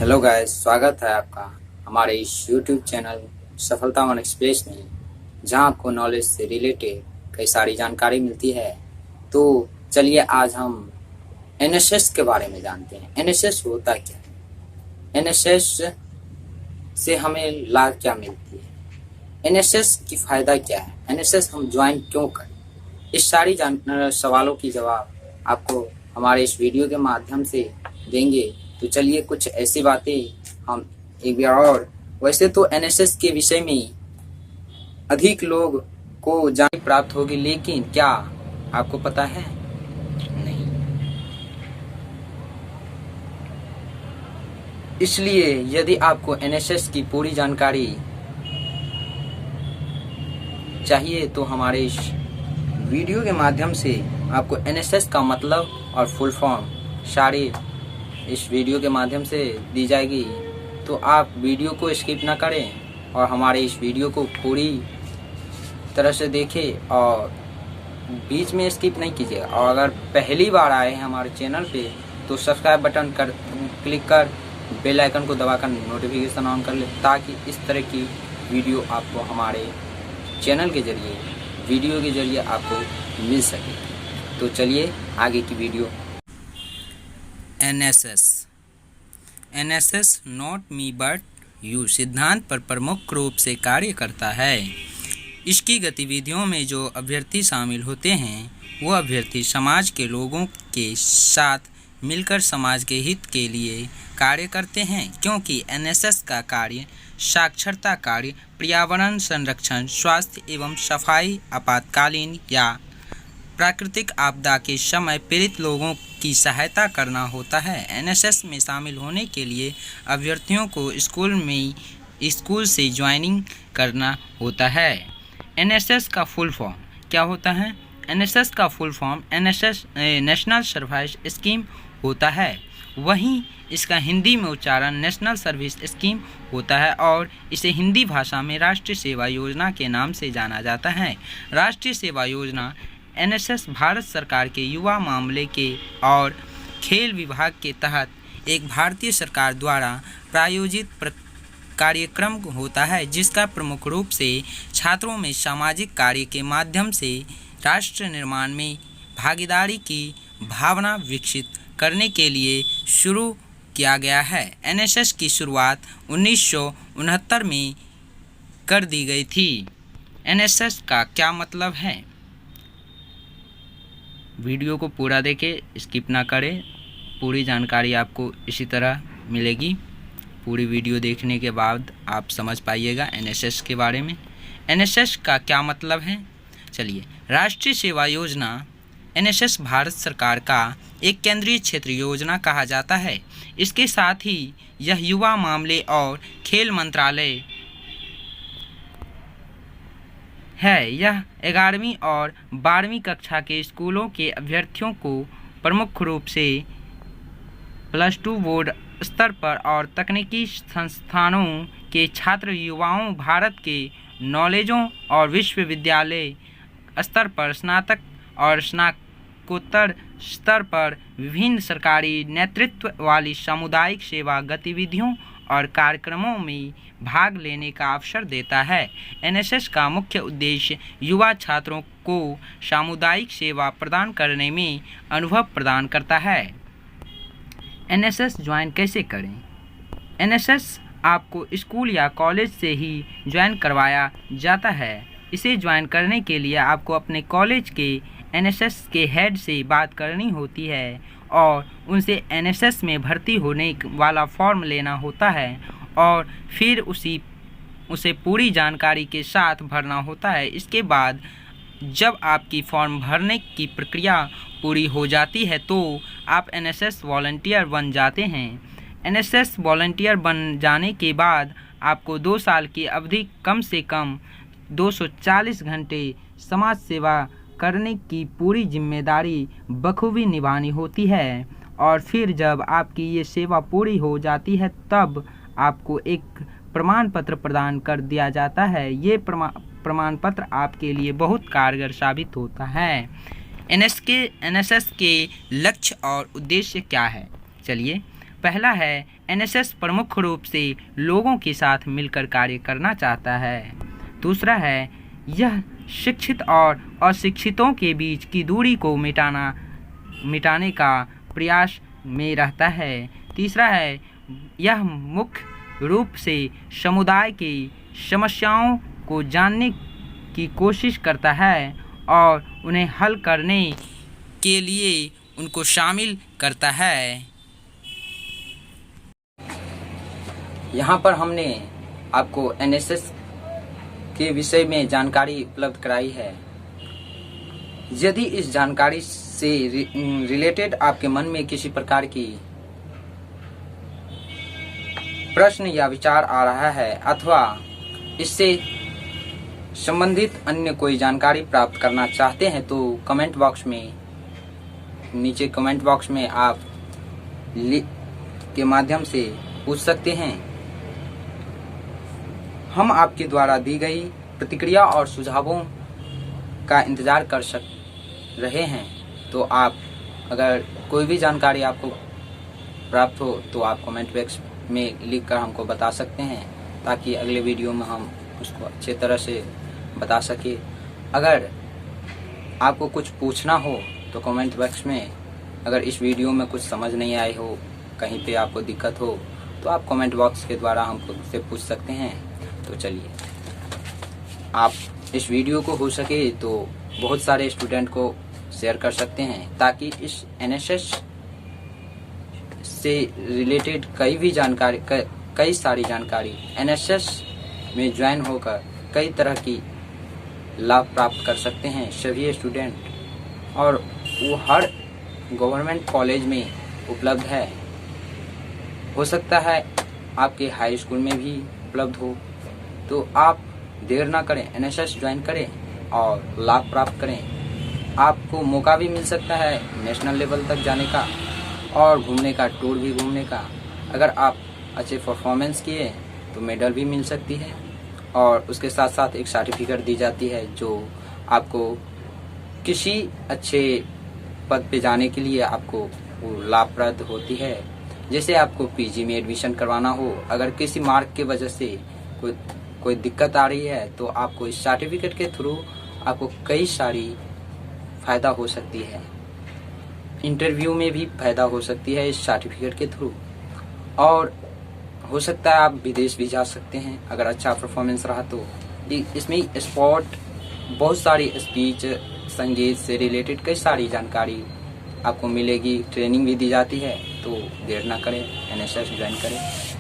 Hello guys, स्वागत है आपका हमारे इस यूट्यूब चैनल सफलता वन एक्सप्रेस में, जहां आपको नॉलेज से रिलेटेड कई सारी जानकारी मिलती है। तो चलिए आज हम एनएसएस के बारे में जानते हैं। एनएसएस होता क्या है, एनएसएस से हमें लाभ क्या मिलती है, एनएसएस की फ़ायदा क्या है, एनएसएस हम ज्वाइन क्यों करें। इस सारी सवालों की जवाब आपको हमारे इस वीडियो के माध्यम से देंगे। तो चलिए कुछ ऐसी बातें हम एक बार और। वैसे तो एनएसएस के विषय में अधिक लोग को जानकारी प्राप्त होगी, लेकिन क्या आपको पता है? नहीं। इसलिए यदि आपको एनएसएस की पूरी जानकारी चाहिए तो हमारे इस वीडियो के माध्यम से आपको एनएसएस का मतलब और फुल फॉर्म सारी इस वीडियो के माध्यम से दी जाएगी। तो आप वीडियो को स्किप ना करें और हमारे इस वीडियो को पूरी तरह से देखें और बीच में स्किप नहीं कीजिएगा। और अगर पहली बार आए हैं हमारे चैनल पे तो सब्सक्राइब बटन क्लिक कर बेल आइकन को दबाकर नोटिफिकेशन ऑन कर ले, ताकि इस तरह की वीडियो आपको हमारे चैनल के जरिए वीडियो के जरिए आपको मिल सके। तो चलिए आगे की video. NSS not me but you सिद्धांत पर प्रमुख रूप से कार्य करता है। इसकी गतिविधियों में जो अभ्यर्थी शामिल होते हैं वो अभ्यर्थी समाज के लोगों के साथ मिलकर समाज के हित के लिए कार्य करते हैं, क्योंकि एनएसएस का कार्य साक्षरता कार्य, पर्यावरण संरक्षण, स्वास्थ्य एवं सफाई, आपातकालीन या प्राकृतिक आपदा के समय पीड़ित लोगों की सहायता करना होता है। एनएसएस में शामिल होने के लिए अभ्यर्थियों को स्कूल से ज्वाइनिंग करना होता है। एनएसएस का फुल फॉर्म क्या होता है? एनएसएस का full form NSS national service scheme होता है। वहीं इसका हिंदी में उच्चारण नेशनल सर्विस स्कीम होता है और इसे हिंदी भाषा में राष्ट्रीय सेवा योजना के नाम से जाना जाता है। राष्ट्रीय सेवा योजना एनएसएस भारत सरकार के युवा मामले के और खेल विभाग के तहत एक भारतीय सरकार द्वारा प्रायोजित कार्यक्रम होता है, जिसका प्रमुख रूप से छात्रों में सामाजिक कार्य के माध्यम से राष्ट्र निर्माण में भागीदारी की भावना विकसित करने के लिए शुरू किया गया है। एनएसएस की शुरुआत 1969 में कर दी गई थी। एनएसएस का क्या मतलब है? वीडियो को पूरा देखें, स्किप ना करें। पूरी जानकारी आपको इसी तरह मिलेगी। पूरी वीडियो देखने के बाद आप समझ पाइएगा एनएसएस के बारे में। एनएसएस का क्या मतलब है? चलिए, राष्ट्रीय सेवा योजना एनएसएस भारत सरकार का एक केंद्रीय क्षेत्रीय योजना कहा जाता है। इसके साथ ही यह युवा मामले और खेल मंत्रालय है। यह 11वीं और 12वीं कक्षा के स्कूलों के अभ्यर्थियों को प्रमुख रूप से +2 बोर्ड स्तर पर और तकनीकी संस्थानों के छात्र युवाओं भारत के कॉलेजों और विश्वविद्यालय स्तर पर स्नातक और स्नातकोत्तर स्तर पर विभिन्न सरकारी नेतृत्व वाली सामुदायिक सेवा गतिविधियों और कार्यक्रमों में भाग लेने का अवसर देता है। एनएसएस का मुख्य उद्देश्य युवा छात्रों को सामुदायिक सेवा प्रदान करने में अनुभव प्रदान करता है। एनएसएस ज्वाइन कैसे करें? एनएसएस आपको स्कूल या कॉलेज से ही ज्वाइन करवाया जाता है। इसे ज्वाइन करने के लिए आपको अपने कॉलेज के एनएसएस के हेड से बात करनी होती है और उनसे एनएसएस में भर्ती होने वाला फॉर्म लेना होता है और फिर उसे पूरी जानकारी के साथ भरना होता है। इसके बाद जब आपकी फॉर्म भरने की प्रक्रिया पूरी हो जाती है तो आप एनएसएस वॉलंटियर बन जाते हैं। एनएसएस वॉलंटियर बन जाने के बाद आपको 2 साल की अवधि कम से कम 240 घंटे समाज सेवा करने की पूरी जिम्मेदारी बखूबी निभानी होती है। और फिर जब आपकी ये सेवा पूरी हो जाती है तब आपको एक प्रमाण पत्र प्रदान कर दिया जाता है। ये प्रमाण पत्र आपके लिए बहुत कारगर साबित होता है। एनएसएस के लक्ष्य और उद्देश्य क्या है? चलिए, पहला है एनएसएस प्रमुख रूप से लोगों के साथ मिलकर कार्य करना चाहता है। दूसरा है यह शिक्षित और अशिक्षितों के बीच की दूरी को मिटाने का प्रयास में रहता है। तीसरा है यह मुख्य रूप से समुदाय की समस्याओं को जानने की कोशिश करता है और उन्हें हल करने के लिए उनको शामिल करता है। यहाँ पर हमने आपको एनएसएस के विषय में जानकारी उपलब्ध कराई है। यदि इस जानकारी से रिलेटेड आपके मन में किसी प्रकार की प्रश्न या विचार आ रहा है अथवा इससे संबंधित अन्य कोई जानकारी प्राप्त करना चाहते हैं तो कमेंट बॉक्स में नीचे कमेंट बॉक्स में आप के माध्यम से पूछ सकते हैं। हम आपके द्वारा दी गई प्रतिक्रिया और सुझावों का इंतजार कर रहे हैं। तो आप अगर कोई भी जानकारी आपको प्राप्त हो तो आप कमेंट बॉक्स में लिखकर हमको बता सकते हैं ताकि अगले वीडियो में हम उसको अच्छे तरह से बता सके। अगर आपको कुछ पूछना हो तो कमेंट बॉक्स में, अगर इस वीडियो में कुछ समझ नहीं आए हो, कहीं पे आपको दिक्कत हो तो आप कमेंट बॉक्स के द्वारा हमको से पूछ सकते हैं। तो चलिए आप इस वीडियो को हो सके तो बहुत सारे स्टूडेंट को शेयर कर सकते हैं ताकि इस एनएसएस से रिलेटेड कई सारी जानकारी एनएसएस में ज्वाइन होकर कई तरह की लाभ प्राप्त कर सकते हैं सभी स्टूडेंट, और वो हर गवर्नमेंट कॉलेज में उपलब्ध है। हो सकता है आपके हाई स्कूल में भी उपलब्ध हो। तो आप देर ना करें, एनएसएस ज्वाइन करें और लाभ प्राप्त करें। आपको मौका भी मिल सकता है नेशनल लेवल तक जाने का और घूमने का, टूर भी घूमने का। अगर आप अच्छे परफॉर्मेंस किए तो मेडल भी मिल सकती है और उसके साथ साथ एक सर्टिफिकेट दी जाती है जो आपको किसी अच्छे पद पे जाने के लिए आपको लाभप्रद होती है। जैसे आपको पीजी में एडमिशन करवाना हो, अगर किसी मार्क के वजह से कोई दिक्कत आ रही है तो आपको इस सर्टिफिकेट के थ्रू आपको कई सारी फायदा हो सकती है। इंटरव्यू में भी फायदा हो सकती है इस सर्टिफिकेट के थ्रू, और हो सकता है आप विदेश भी जा सकते हैं अगर अच्छा परफॉर्मेंस रहा तो। इसमें स्पोर्ट, बहुत सारी स्पीच, संगीत से रिलेटेड कई सारी जानकारी आपको मिलेगी। ट्रेनिंग भी दी जाती है। तो देर ना करें, एनएसएस ज्वाइन करें।